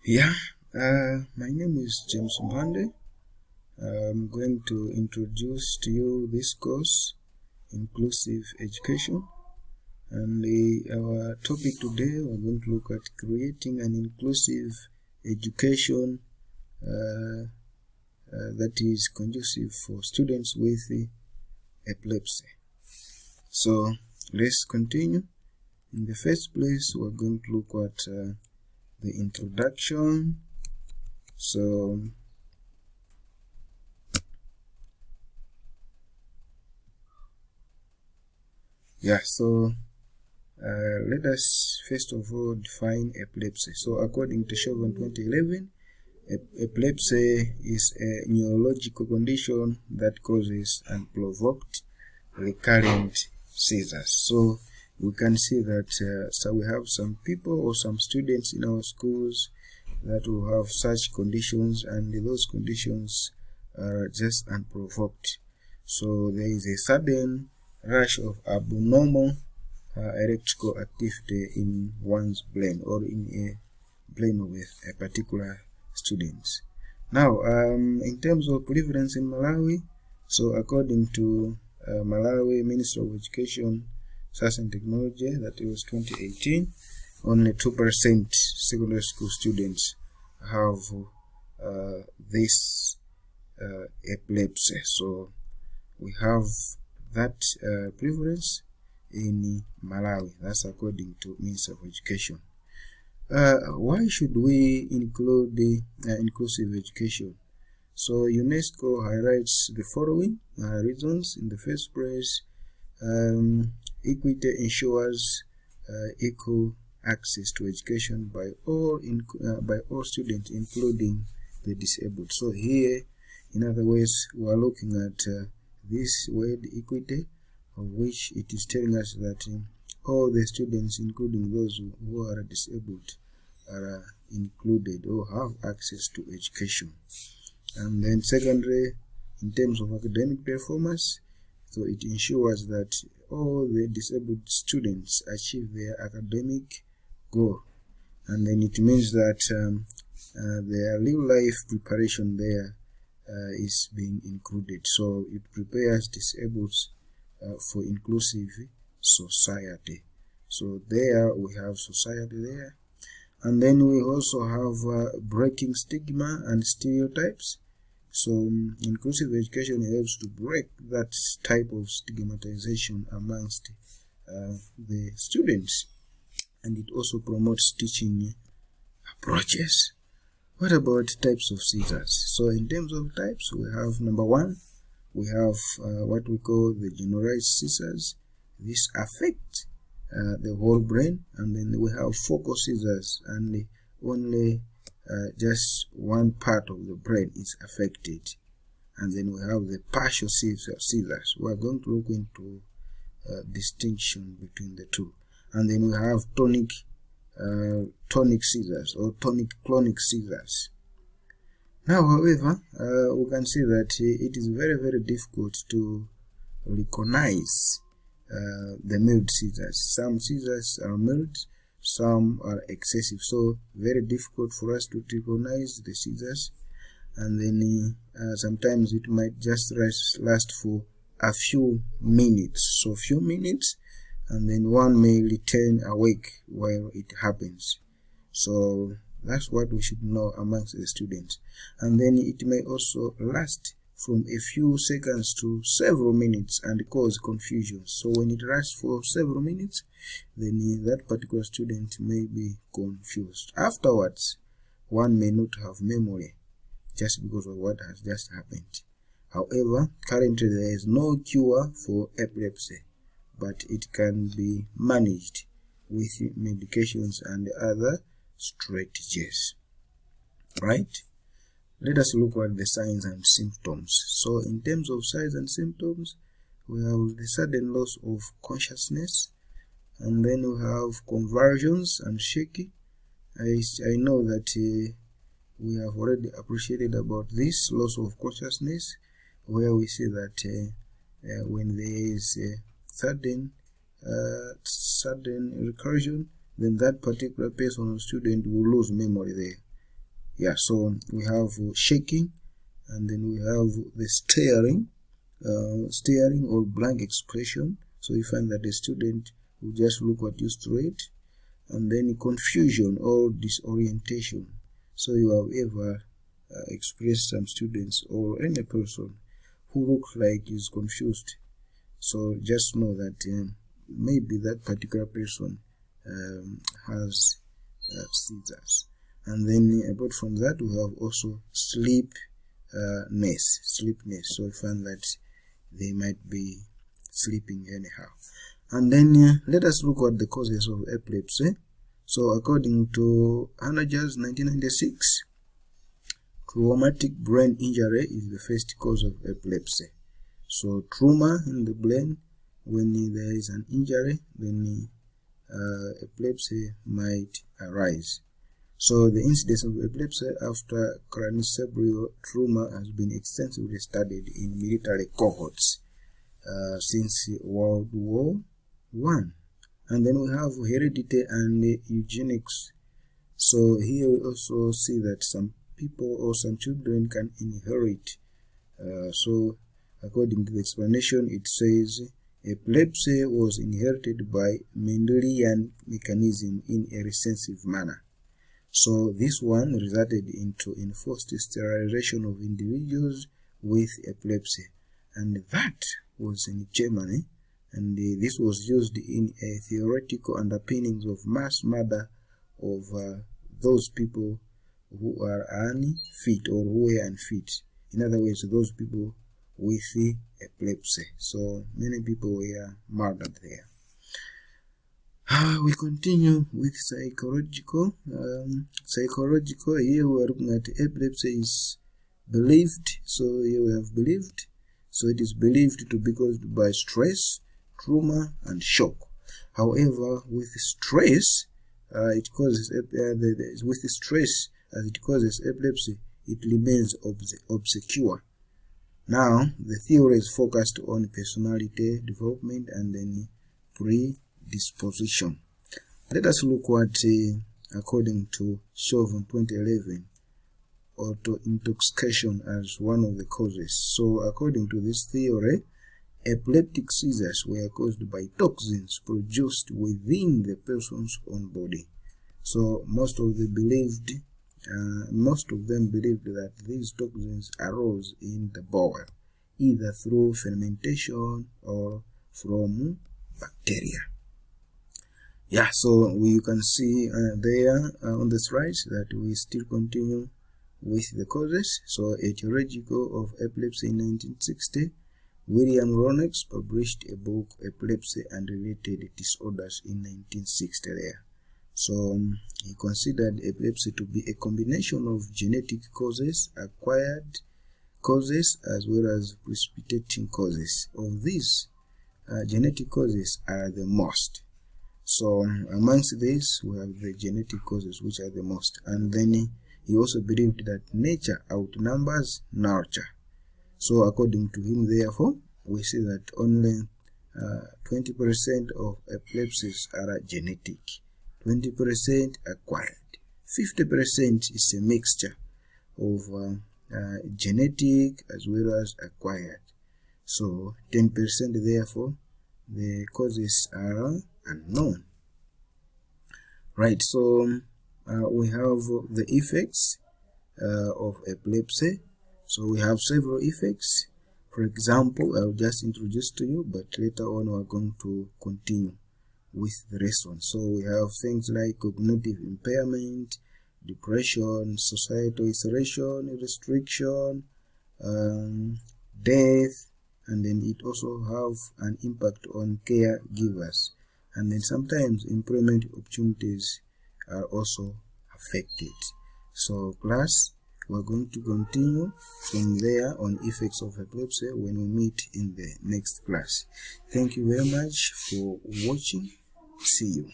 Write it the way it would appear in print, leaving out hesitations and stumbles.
Yeah, my name is James Mphande. I'm going to introduce to you this course, Inclusive Education. And our topic today, we're going to look at creating an inclusive education that is conducive for students with epilepsy. So let's continue. In the first place, we're going to look at the introduction. So let us first of all define epilepsy. So according to Chauvin 2011, epilepsy is a neurological condition that causes unprovoked recurrent seizures. So we can see that so we have some people or some students in our schools that will have such conditions, and those conditions are just unprovoked. So there is a sudden rush of abnormal electrical activity in one's brain or in a brain of a particular student. Now, in terms of prevalence in Malawi, so according to Malawi Ministry of Education, Science and Technology, that was 2018, only 2% secondary school students have this epilepsy. So we have that prevalence in Malawi. That's according to Ministry of Education. Why should we include the inclusive education? So UNESCO highlights the following reasons. In the first place, equity ensures equal access to education by all students, including the disabled. So here, in other words, we are looking at this word equity, of which it is telling us that all the students, including those who are disabled, are included or have access to education. And then secondly, in terms of academic performance, so it ensures that all the disabled students achieve their academic goal. And then it means that their real life preparation there is being included. So it prepares disabled for inclusive society. So there we have society there. And then we also have breaking stigma and stereotypes. So inclusive education helps to break that type of stigmatization amongst the students, and it also promotes teaching approaches. What about types of seizures? So in terms of types, we have number one, we have what we call the generalized seizures. These affect the whole brain. And then we have focal seizures, and only just one part of the brain is affected. And then we have the partial seizures. We are going to look into distinction between the two. And then we have tonic seizures or tonic-clonic seizures. Now, however, we can see that it is very, very difficult to recognize the mild seizures. Some seizures are mild, some are excessive, so very difficult for us to recognize the seizures. And then sometimes it might just last for a few minutes, so few minutes, and then one may return awake while it happens. So that's what we should know amongst the students. And then it may also last from a few seconds to several minutes and cause confusion. So when it lasts for several minutes, then that particular student may be confused. Afterwards, one may not have memory just because of what has just happened. However, currently there is no cure for epilepsy, but it can be managed with medications and other strategies. Right? Let us look at the signs and symptoms. So in terms of signs and symptoms, we have the sudden loss of consciousness, and then we have convulsions and shaking. I know that we have already appreciated about this loss of consciousness, where we see that when there is a sudden recursion, then that particular person or student will lose memory there. Yeah, so we have shaking, and then we have the staring or blank expression. So you find that the student will just look at you straight, and then confusion or disorientation. So you have ever expressed some students or any person who looks like he's confused. So just know that maybe that particular person has seizures. And then apart from that, we have also sleepness. So you find that they might be sleeping anyhow. And then let us look at the causes of epilepsy. So according to Hanajas 1996, traumatic brain injury is the first cause of epilepsy. So trauma in the brain, when there is an injury, then epilepsy might arise. So the incidence of epilepsy after craniocerebral trauma has been extensively studied in military cohorts since World War I. And then we have heredity and eugenics. So here we also see that some people or some children can inherit. So according to the explanation, it says epilepsy was inherited by Mendelian mechanism in a recessive manner. So this one resulted into enforced sterilization of individuals with epilepsy, and that was in Germany, and this was used in a theoretical underpinnings of mass murder of those people who are unfit or who were unfit. In other words, those people with epilepsy. So many people were murdered there. We continue with psychological. Here we are looking at epilepsy is believed. So here we have believed. So it is believed to be caused by stress, trauma, and shock. However, with stress, it causes epilepsy, it remains obscure. Now, the theory is focused on personality development and then predisposition. Let us look at, according to Chauvin 2011, auto-intoxication as one of the causes. So, according to this theory, epileptic seizures were caused by toxins produced within the person's own body. So, most of them believed that these toxins arose in the bowel, either through fermentation or from bacteria. Yeah, so you can see there on the slides that we still continue with the causes. So, etiological of epilepsy in 1960, William Ronex published a book, Epilepsy and Related Disorders, in 1960 there. So, he considered epilepsy to be a combination of genetic causes, acquired causes, as well as precipitating causes. Of these, genetic causes are the most. So, amongst these, we have the genetic causes, which are the most. And then he also believed that nature outnumbers nurture. So, according to him, therefore, we see that only 20% of epilepsies are genetic, 20% acquired, 50% is a mixture of genetic as well as acquired. So 10% therefore the causes are unknown. Right, so we have the effects of epilepsy. So we have several effects. For example, I'll just introduce to you, but later on we're going to continue with the rest one. So we have things like cognitive impairment, depression, societal isolation, restriction, death, and then it also have an impact on caregivers, and then sometimes employment opportunities are also affected. So class, we're going to continue from there on effects of epilepsy when we meet in the next class. Thank you very much for watching. See you.